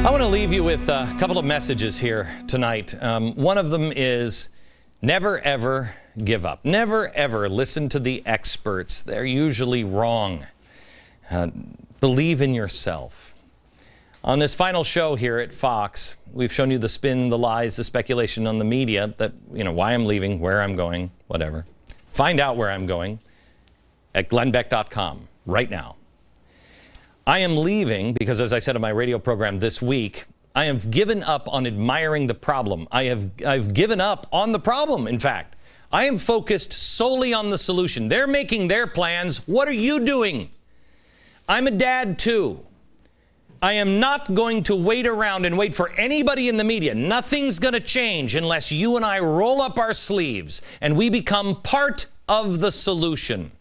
I want to leave you with a couple of messages here tonight. One of them is never ever give up. Never ever listen to the experts. They're usually wrong. Believe in yourself. On this final show here at Fox, we've shown you the spin, the lies, the speculation on the media that, why I'm leaving, where I'm going, whatever. Find out where I'm going at glennbeck.com right now. I am leaving because, as I said on my radio program this week, I have given up on admiring the problem. I've given up on the problem, in fact. I am focused solely on the solution. They're making their plans. What are you doing? I'm a dad, too. I am not going to wait around and wait for anybody in the media. Nothing's going to change unless you and I roll up our sleeves and we become part of the solution.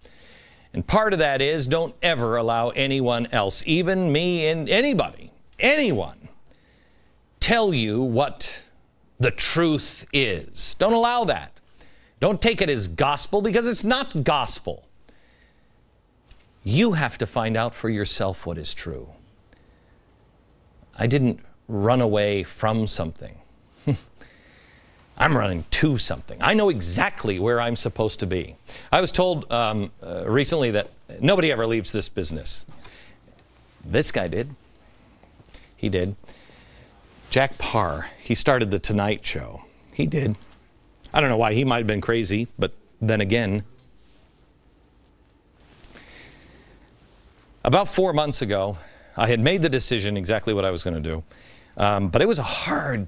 And part of that is don't ever allow anyone else, even me and anybody, anyone, tell you what the truth is. Don't allow that. Don't take it as gospel because it's not gospel. You have to find out for yourself what is true. I didn't run away from something. I'm running to something. I know exactly where I'm supposed to be. I was told recently that nobody ever leaves this business. This guy did. He did. Jack Paar, he started The Tonight Show. He did. I don't know why. He might have been crazy, but then again. About 4 months ago, I had made the decision exactly what I was going to do. But it was hard.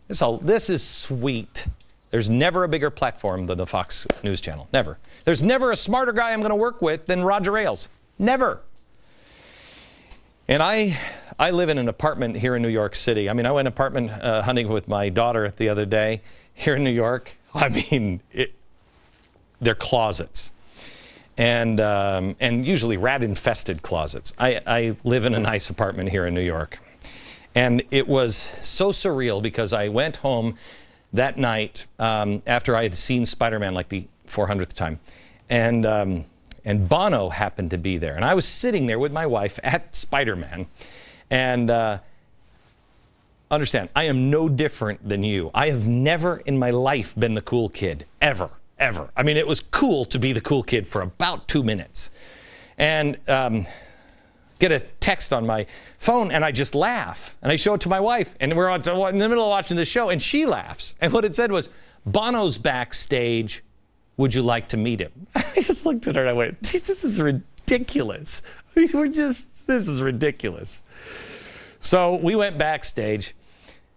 This is sweet. There's never a bigger platform than the Fox News Channel. Never. There's never a smarter guy I'm going to work with than Roger Ailes. Never. And I live in an apartment here in New York City. I mean, I went apartment hunting with my daughter the other day here in New York. I mean, they're closets. And usually rat-infested closets. I live in a nice apartment here in New York. And it was so surreal because I went home that night after I had seen Spider-Man like the 400th time. And Bono happened to be there. And I was sitting there with my wife at Spider-Man. And understand, I am no different than you. I have never in my life been the cool kid, ever. Ever. I mean, it was cool to be the cool kid for about 2 minutes. And get a text on my phone, and I just laugh. And I show it to my wife, and we're in the middle of watching the show, and she laughs. And what it said was, Bono's backstage. Would you like to meet him? I just looked at her, and I went, this is ridiculous. This is ridiculous. So we went backstage,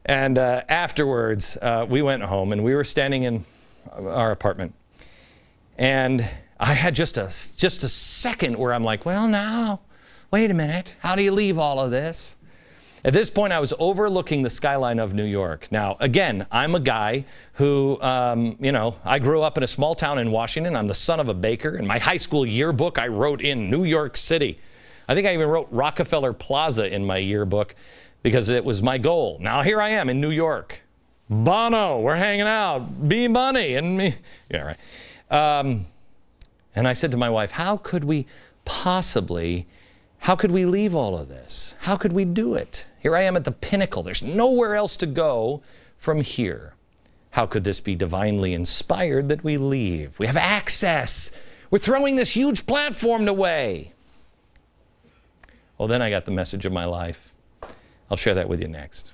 and afterwards, we went home, and we were standing in our apartment, and I had just a second where I'm like, well, now, wait a minute, how do you leave all of this? At this point, I was overlooking the skyline of New York. Now, again, I'm a guy who, I grew up in a small town in Washington. I'm the son of a baker. In my high school yearbook, I wrote in New York City. I think I even wrote Rockefeller Plaza in my yearbook because it was my goal. Now, here I am in New York. Bono, we're hanging out, B Money, and me. Yeah, right. And I said to my wife, how could we leave all of this? How could we do it? Here I am at the pinnacle. There's nowhere else to go from here. How could this be divinely inspired that we leave? We have access. We're throwing this huge platform away. Well, then I got the message of my life. I'll share that with you next.